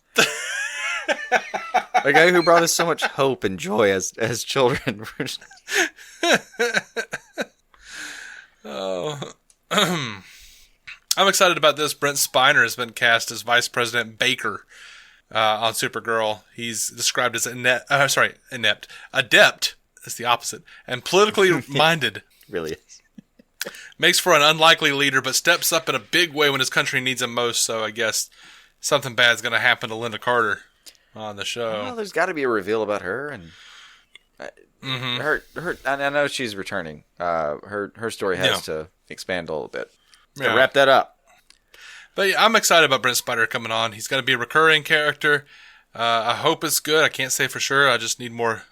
A guy who brought us so much hope and joy as children. Oh. I'm excited about this. Brent Spiner has been cast as Vice President Baker on Supergirl. He's described as inept. Adept is the opposite. And politically minded. Really is. Makes for an unlikely leader, but steps up in a big way when his country needs him most. So I guess something bad's going to happen to Linda Carter on the show. Well, there's got to be a reveal about her, and her. I know she's returning. Her story has to expand a little bit to wrap that up. But yeah, I'm excited about Brent Spiner coming on. He's going to be a recurring character. I hope it's good. I can't say for sure. I just need more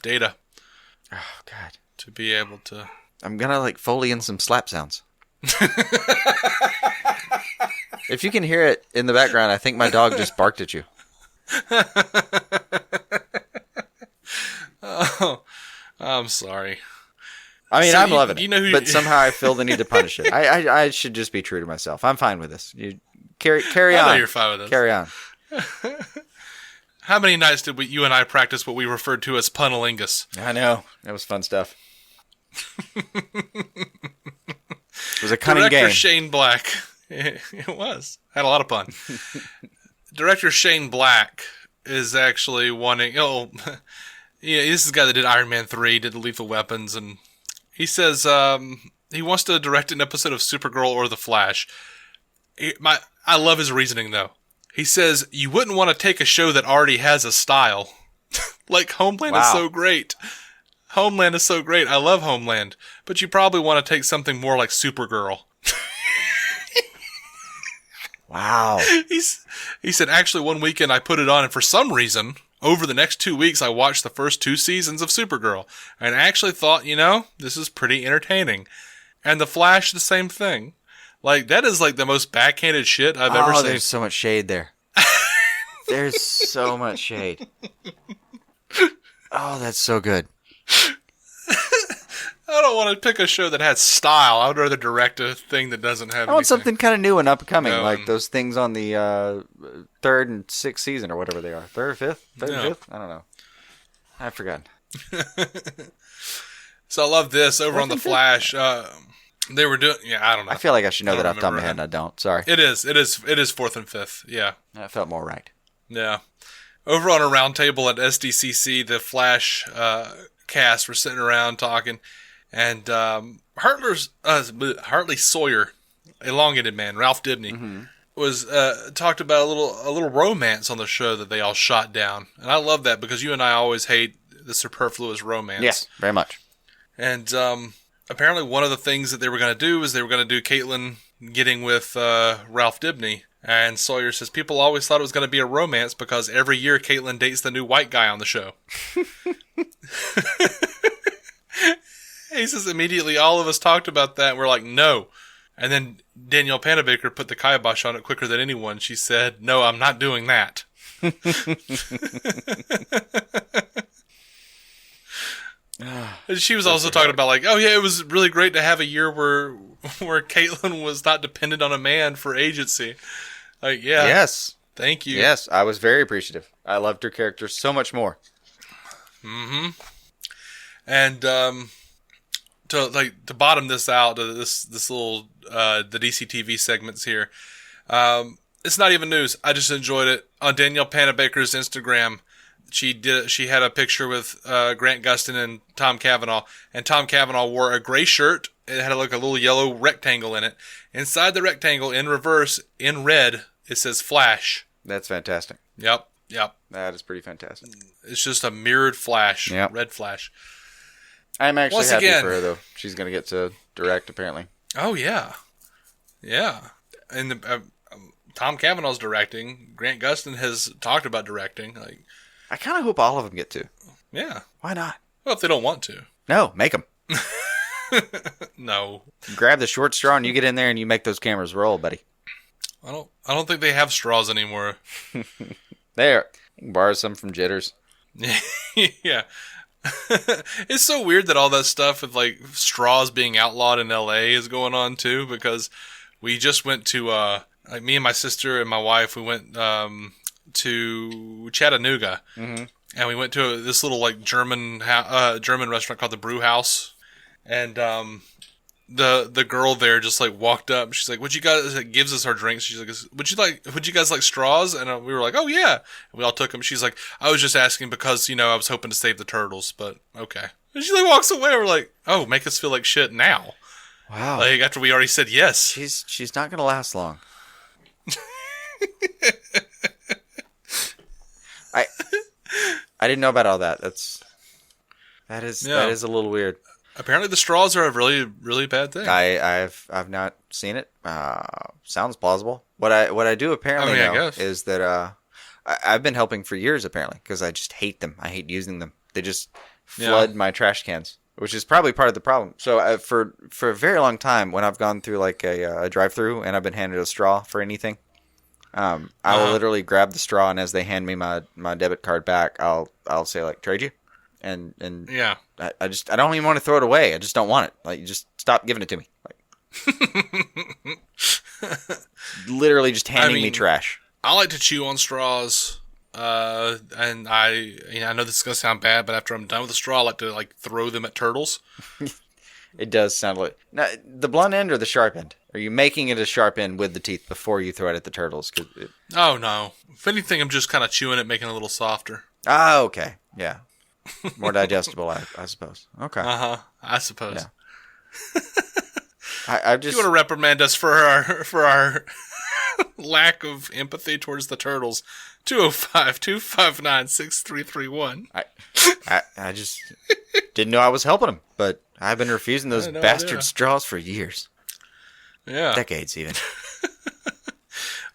data. Oh God, to be able to. I'm gonna Foley in some slap sounds. If you can hear it in the background, I think my dog just barked at you. Oh, I'm sorry. I mean, I'm loving it, but somehow I feel the need to punish it. I should just be true to myself. I'm fine with this. You carry on. I know you're fine with this. Carry on. How many nights did you and I practice what we referred to as punnilingus? I know. That was fun stuff. It was a cunning Director game. Shane Black. It was. Had a lot of fun. Director Shane Black is actually wanting... this is the guy that did Iron Man 3, did the Lethal Weapons, and he says he wants to direct an episode of Supergirl or The Flash. I love his reasoning, though. He says, you wouldn't want to take a show that already has a style. Like, Homeland is so great. Homeland is so great. I love Homeland. But you probably want to take something more like Supergirl. Wow. He said, actually, one weekend I put it on, and for some reason, over the next 2 weeks, I watched the first 2 seasons of Supergirl, and I actually thought, this is pretty entertaining. And The Flash, the same thing. Like, that is like the most backhanded shit I've ever seen. There's so much shade there. There's so much shade. Oh, that's so good. I don't want to pick a show that has style. I would rather direct a thing that doesn't have I want something kind of new and upcoming, No. like those things on the 3rd and 6th season or whatever they are. 3rd or 5th? 3rd No. and 5th? I don't know. I've forgotten. So I love this over on The Flash. They were doing, I don't know. I feel like I should know I that don't off the top of my remember head, and I don't. Sorry. It is 4th and 5th. Yeah. That felt more right. Yeah. Over on a round table at SDCC, the Flash cast were sitting around talking, and Hartley Sawyer, elongated man, Ralph Dibny, was talked about a little romance on the show that they all shot down. And I love that because you and I always hate the superfluous romance. Yes, very much. And apparently one of the things that they were going to do is they were going to do Caitlin getting with Ralph Dibny. And Sawyer says, people always thought it was going to be a romance because every year Caitlin dates the new white guy on the show. He says, immediately all of us talked about that, and we're like, no. And then Danielle Panabaker put the kibosh on it quicker than anyone. She said, no, I'm not doing that. And she was also talking about like, oh yeah, it was really great to have a year where Caitlin was not dependent on a man for agency. Like, yeah. Yes. Thank you. Yes, I was very appreciative. I loved her character so much more. Mm-hmm. And to bottom this out, this little the DC TV segments here. It's not even news. I just enjoyed it. On Danielle Panabaker's Instagram, she had a picture with Grant Gustin and Tom Cavanaugh, and Tom Cavanaugh wore a gray shirt. It had like a little yellow rectangle in it. Inside the rectangle, in reverse, in red, it says Flash. That's fantastic. Yep. That is pretty fantastic. It's just a mirrored Flash. Yep. Red Flash. I'm actually Once happy again- for her, though. She's going to get to direct, apparently. Oh, yeah. Yeah. And Tom Cavanaugh's directing. Grant Gustin has talked about directing. Like, I kind of hope all of them get to. yeah. Why not? Well, if they don't want to. No, make them. No. Grab the short straw and you get in there and you make those cameras roll, buddy. I don't think they have straws anymore. There. You can borrow some from Jitters. Yeah. It's so weird that all that stuff with like straws being outlawed in LA is going on too, because we just went to like me and my sister and my wife, we went to Chattanooga, and we went to this little like German restaurant called the Brew House, and the girl there just like walked up. She's like, "Would you guys?" Like, gives us our drinks. She's like, "Would you guys like straws?" And we were like, "Oh yeah." And we all took them. She's like, "I was just asking because I was hoping to save the turtles, but okay." And she like walks away. We're like, "Oh, make us feel like shit now." Wow. Like after we already said yes. She's not going to last long. I didn't know about all that. That is a little weird. Apparently, the straws are a really, really bad thing. I've not seen it. Sounds plausible. What I do apparently know is that I've been helping for years apparently because I just hate them. I hate using them. They just flood my trash cans, which is probably part of the problem. So for a very long time, when I've gone through like a drive-through and I've been handed a straw for anything, I will literally grab the straw, and as they hand me my debit card back, I'll say like, trade you. And yeah, I don't even want to throw it away. I just don't want it. Like, you just stop giving it to me. Like, literally just handing me trash. I like to chew on straws, and I know this is gonna sound bad, but after I'm done with the straw, I like to like throw them at turtles. It does sound like now, the blunt end or the sharp end. Are you making it a sharp end with the teeth before you throw it at the turtles? Oh no! If anything, I'm just kind of chewing it, making it a little softer. Oh, okay, yeah. More digestible, I suppose. Okay. I suppose. Yeah. I just. You want to reprimand us for our lack of empathy towards the turtles? 205-259-6331. I just didn't know I was helping them, but I've been refusing those bastard straws for years. Yeah. Decades, even.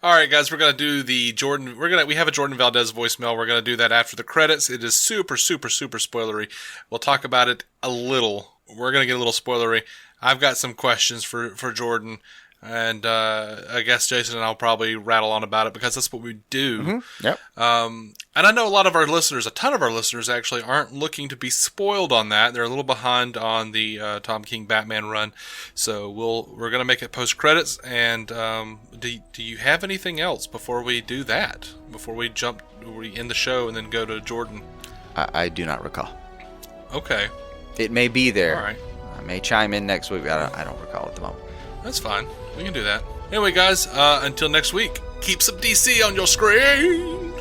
All right, guys, we're gonna do the Jordan. We have a Jordan Valdez voicemail. We're gonna do that after the credits. It is super, super, super spoilery. We'll talk about it a little. We're gonna get a little spoilery. I've got some questions for Jordan, and I guess Jason and I'll probably rattle on about it because that's what we do. Mm-hmm. Yep. And I know a lot of our listeners, a ton of our listeners actually, aren't looking to be spoiled on that. They're a little behind on the Tom King Batman run, so we're gonna make it post credits. And do you have anything else before we do that? Before we end the show and then go to Jordan? I do not recall. Okay. It may be there. All right. I may chime in next week. I don't recall at the moment. That's fine. We can do that. Anyway, guys, until next week, keep some DC on your screen.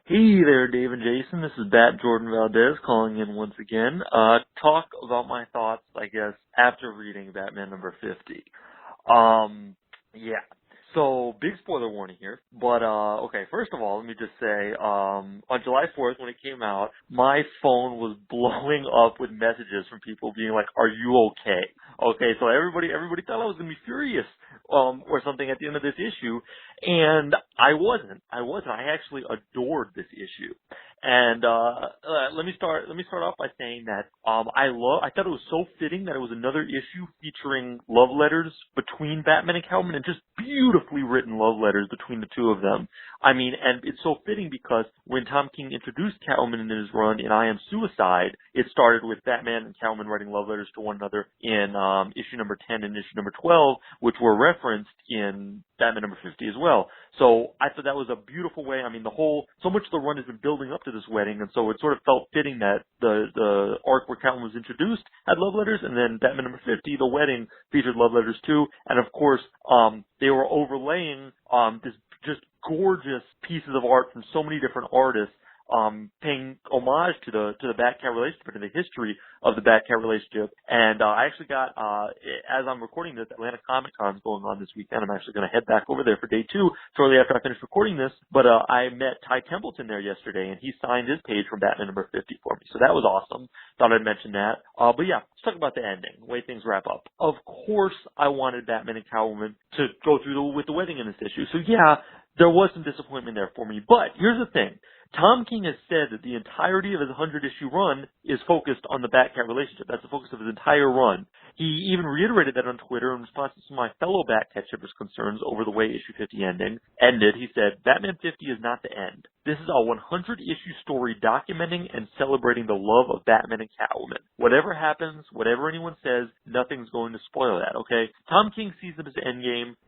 Hey there, Dave and Jason. This is Bat Jordan Valdez calling in once again. Talk about my thoughts, I guess, after reading Batman number 50. Yeah. So, big spoiler warning here. But, okay, first of all, let me just say, on July 4th when it came out, my phone was blowing up with messages from people being like, "Are you okay?" Okay, so everybody thought I was going to be furious, or something at the end of this issue. And I wasn't. I actually adored this issue. And let me start off by saying that I thought it was so fitting that it was another issue featuring love letters between Batman and Callen, and just beautifully written love letters between the two of them. I mean, and it's so fitting because when Tom King introduced Callen in his run in I Am Suicide, it started with Batman and Callen writing love letters to one another in issue number 10 and issue number 12, which were referenced in Batman number 50 as well. So I thought that was a beautiful way. I mean, so much of the run has been building up to this wedding, and so it sort of felt fitting that the arc where Callen was introduced had love letters, and then Batman number 50, the wedding, featured love letters too. And of course, they were overlaying this just gorgeous pieces of art from so many different artists, paying homage to the Bat-Cat relationship and the history of the Bat-Cat relationship. And I actually got, as I'm recording this, Atlanta Comic Con's going on this weekend. I'm actually going to head back over there for day 2 shortly after I finish recording this. But I met Ty Templeton there yesterday, and he signed his page from Batman number 50 for me. So that was awesome. Thought I'd mention that. But yeah, let's talk about the ending, the way things wrap up. Of course, I wanted Batman and Catwoman to go through with the wedding in this issue. So yeah, there was some disappointment there for me. But here's the thing. Tom King has said that the entirety of his 100-issue run is focused on the Bat-Cat relationship. That's the focus of his entire run. He even reiterated that on Twitter in response to some of my fellow Bat-Cat shippers' concerns over the way issue 50 ended. He said, "Batman 50 is not the end. This is a 100-issue story documenting and celebrating the love of Batman and Catwoman. Whatever happens, whatever anyone says, nothing's going to spoil that, okay?" Tom King sees it as the endgame.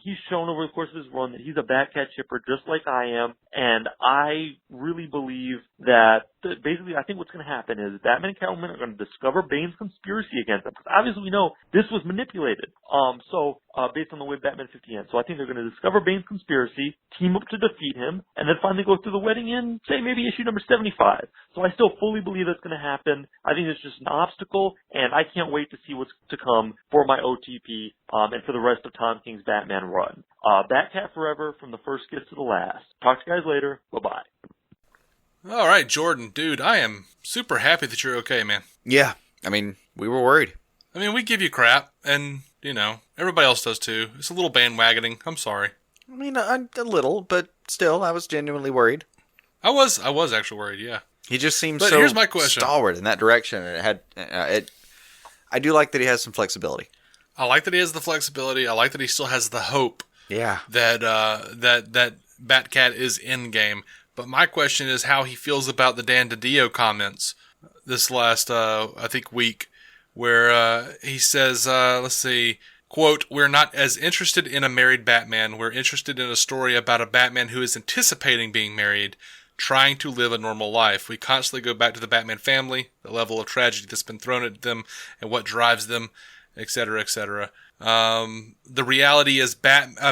He's shown over the course of his run that he's a Bat-Cat shipper just like I am, and I really believe that basically I think what's going to happen is Batman and Catwoman are going to discover Bane's conspiracy against them, because obviously we know this was manipulated, based on the way Batman 50 ends. So I think they're going to discover Bane's conspiracy, team up to defeat him, and then finally go through the wedding in, say, maybe issue number 75. So I still fully believe that's going to happen. I think it's just an obstacle, and I can't wait to see what's to come for my OTP, and for the rest of Tom King's Batman run. Bat-Cat forever from the first kiss to the last. Talk to you guys later. Bye-bye. All right, Jordan, dude, I am super happy that you're okay, man. Yeah, I mean, we were worried. I mean, we give you crap, and, everybody else does too. It's a little bandwagoning. I'm sorry. I mean, a little, but still, I was genuinely worried. I was actually worried, yeah. He just seems but so here's my question. Stalwart in that direction, and I do like that he has some flexibility. I like that he has the flexibility. I like that he still has the hope. Yeah. That Bat-Cat is in game. But my question is how he feels about the Dan DiDio comments this last, week, where he says, let's see, quote, "We're not as interested in a married Batman. We're interested in a story about a Batman who is anticipating being married, trying to live a normal life. We constantly go back to the Batman family, the level of tragedy that's been thrown at them, and what drives them, etc., etc. The reality is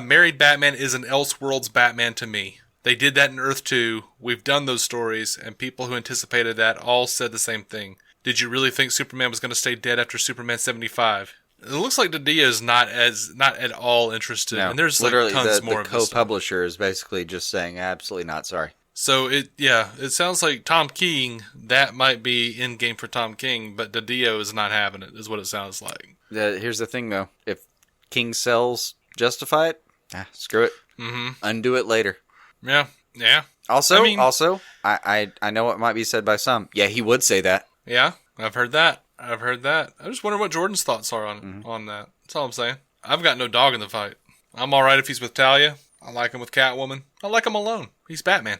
married Batman is an Elseworlds Batman to me. They did that in Earth 2. We've done those stories, and people who anticipated that all said the same thing. Did you really think Superman was going to stay dead after Superman 75? It looks like DiDio is not at all interested, no, and there's literally tons more of the co-publisher is basically just saying absolutely not sorry. So it sounds like Tom King, that might be in game for Tom King, but DiDio is not having it, is what it sounds like. Here's the thing, though. If King sells justify it, screw it. Mm-hmm. Undo it later. Yeah. Also, I know what might be said by some. Yeah, he would say that. Yeah, I've heard that. I just wonder what Jordan's thoughts are on that. That's all I'm saying. I've got no dog in the fight. I'm all right if he's with Talia. I like him with Catwoman. I like him alone. He's Batman.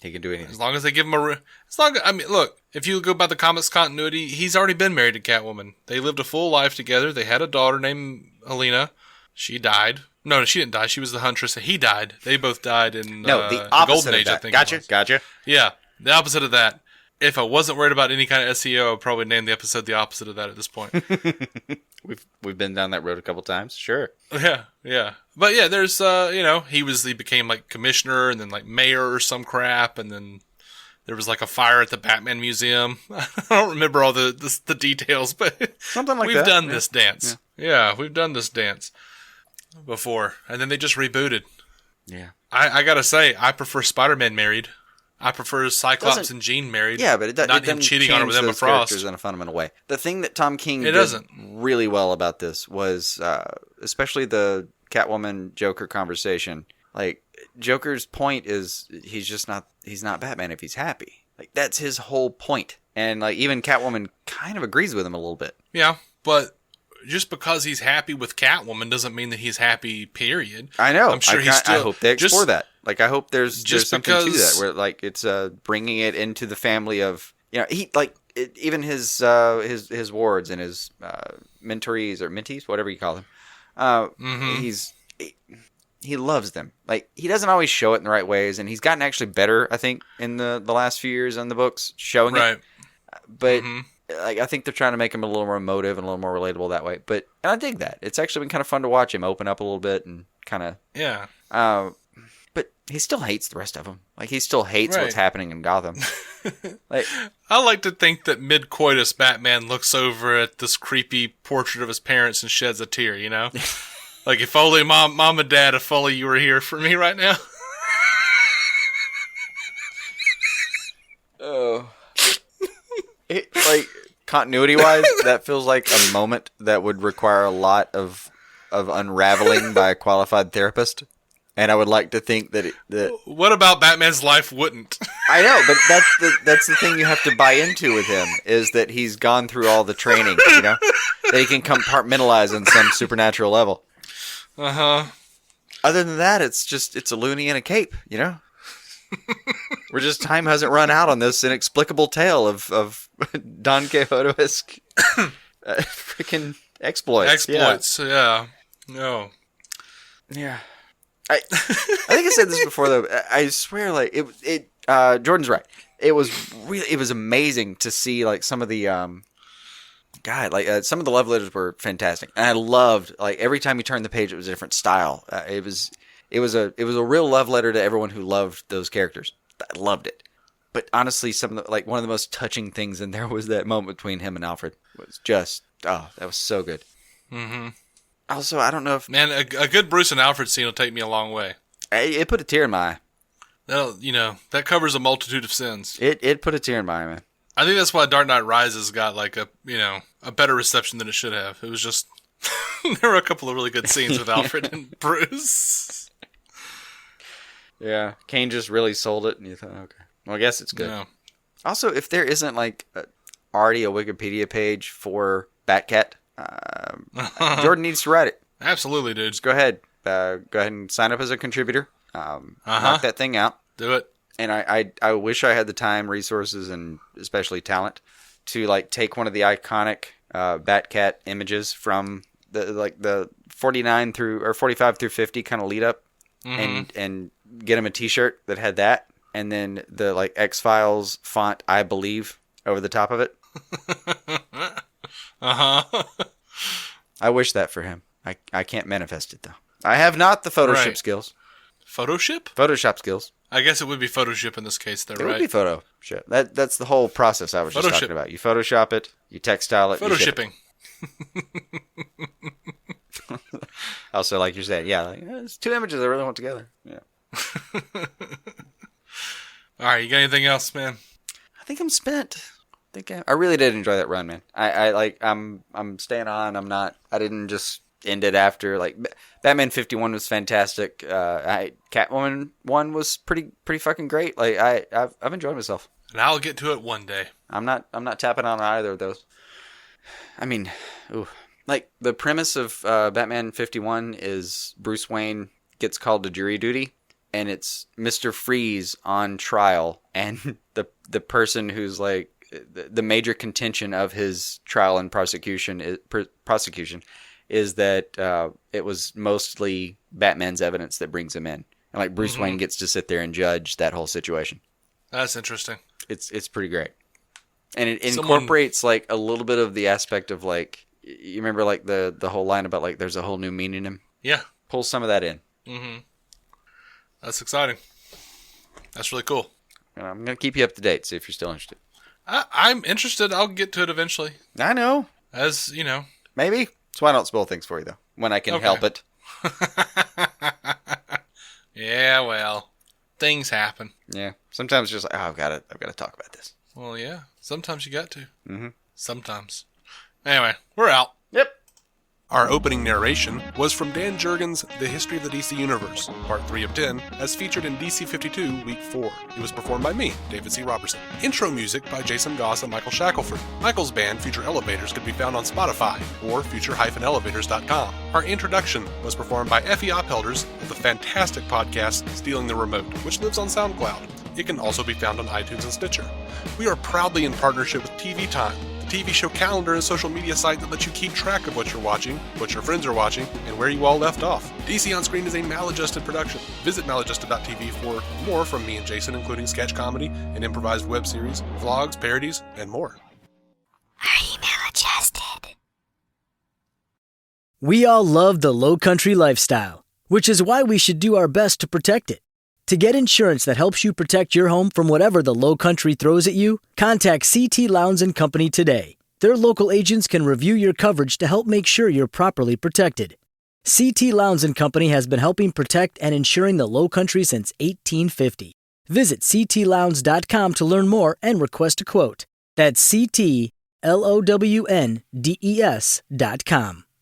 He can do anything. As long as they give him look, if you go by the comics continuity, he's already been married to Catwoman. They lived a full life together. They had a daughter named Helena. She died. No, she didn't die. She was the Huntress. He died. They both died in the opposite Golden Age, of that. I think. Gotcha. Yeah, the opposite of that. If I wasn't worried about any kind of SEO, I'd probably name the episode the opposite of that at this point. We've been down that road a couple times. Sure. Yeah. But yeah, there's he became like commissioner and then like mayor or some crap, and then there was like a fire at the Batman Museum. I don't remember all the details, but something like we've that. done this dance. Yeah, we've done this dance before, and then they just rebooted. Yeah. I gotta say, I prefer Spider-Man married. I prefer Cyclops and Jean married. Yeah, but not him cheating on her with Emma Frost. In a fundamental way. The thing that Tom King doesn't really well about this was, especially the Catwoman Joker conversation. Like, Joker's point is he's not Batman if he's happy. Like, that's his whole point. And like even Catwoman kind of agrees with him a little bit. Yeah, but just because he's happy with Catwoman doesn't mean that he's happy, period. I know. I'm sure I hope they explore that. Like, I hope there's something to that where like it's bringing it into the family of, he like even his wards and his mentorees or mentees, whatever you call them. He loves them. Like, he doesn't always show it in the right ways, and he's gotten actually better, I think, in the last few years on the books showing it. But like, I think they're trying to make him a little more emotive and a little more relatable that way. And I dig that. It's actually been kind of fun to watch him open up a little bit and kind of but he still hates the rest of them. Like, he still hates what's happening in Gotham. Like, I like to think that mid-coitus Batman looks over at this creepy portrait of his parents and sheds a tear, Like, if only mom and dad, if only you were here for me right now. Oh. Like, continuity-wise, that feels like a moment that would require a lot of unraveling by a qualified therapist. And I would like to think that What about Batman's life wouldn't? I know, but that's the thing you have to buy into with him, is that he's gone through all the training, that he can compartmentalize on some supernatural level. Other than that, it's a loony in a cape, We're just, time hasn't run out on this inexplicable tale of Don Quixote-esque freaking exploits. Yeah. No. Yeah. I think I said this before, though. I swear, like, Jordan's right. It was amazing to see, like, some of the some of the love letters were fantastic, and I loved, like, every time you turned the page, it was a different style. It was a real love letter to everyone who loved those characters. I loved it. But honestly, one of the most touching things in there was that moment between him and Alfred. It was just, that was so good. Mm-hmm. Also, I don't know if... Man, a good Bruce and Alfred scene will take me a long way. It put a tear in my eye. That covers a multitude of sins. It put a tear in my eye, man. I think that's why Dark Knight Rises got like a better reception than it should have. It was just... there were a couple of really good scenes with Alfred and Bruce. Yeah. Kane just really sold it, and you thought, okay. Well, I guess it's good. Yeah. Also, if there isn't like already a Wikipedia page for Batcat... Jordan needs to write it. Absolutely, dude. Just go ahead and sign up as a contributor. Knock that thing out. Do it. And I wish I had the time, resources, and especially talent to like take one of the iconic Batcat images from the 49 through or 45 through 50 kind of lead up, and get him a T-shirt that had that, and then the like X-Files font, I believe, over the top of it. I wish that for him. I can't manifest it, though. I have not the Photoshop skills. Photoshop skills. I guess it would be Photoshop in this case, though, right? It would be Photoshop. That's the whole process I was just talking about. You Photoshop it, you textile it, Photoshipping. Also, like you said, it's two images I really want together. Yeah. All right, you got anything else, man? I think I'm spent. I really did enjoy that run, man. I'm staying on. I didn't just end it after, like, Batman 51 was fantastic. Catwoman 1 was pretty fucking great. Like, I've enjoyed myself. And I'll get to it one day. I'm not tapping on either of those. I mean, like, the premise of Batman 51 is Bruce Wayne gets called to jury duty, and it's Mr. Freeze on trial, and the person who's, like, the major contention of his trial and prosecution is that it was mostly Batman's evidence that brings him in, and, like, Bruce Wayne gets to sit there and judge that whole situation. That's interesting. It's pretty great, and it incorporates, like, a little bit of the aspect of, like, you remember, like, the whole line about, like, there's a whole new meaning in him. Yeah, pull some of that in. That's exciting. That's really cool. And I'm gonna keep you up to date. See if you're still interested. I'm interested. I'll get to it eventually. I know. As you know, maybe. So why don't spoil things for you though when I can help it? Yeah, well, things happen. Yeah, sometimes it's just like, I've got to talk about this. Well, yeah, sometimes you got to. Sometimes. Anyway, we're out. Yep. Our opening narration was from Dan Jurgens' The History of the DC Universe, Part 3 of 10, as featured in DC 52, Week 4. It was performed by me, David C. Robertson. Intro music by Jason Goss and Michael Shackelford. Michael's band, Future Elevators, could be found on Spotify or future-elevators.com. Our introduction was performed by Effie Oppelders of the fantastic podcast Stealing the Remote, which lives on SoundCloud. It can also be found on iTunes and Stitcher. We are proudly in partnership with TV Time, TV show calendar and social media site that lets you keep track of what you're watching, what your friends are watching, and where you all left off. DC On Screen is a maladjusted production. Visit maladjusted.tv for more from me and Jason, including sketch comedy, an improvised web series, vlogs, parodies, and more. Are you maladjusted? We all love the low country lifestyle, which is why we should do our best to protect it. To get insurance that helps you protect your home from whatever the low country throws at you, contact CT Lowndes & Company today. Their local agents can review your coverage to help make sure you're properly protected. CT Lowndes & Company has been helping protect and insuring the low country since 1850. Visit ctlowndes.com to learn more and request a quote. That's CTLOWNDES.com.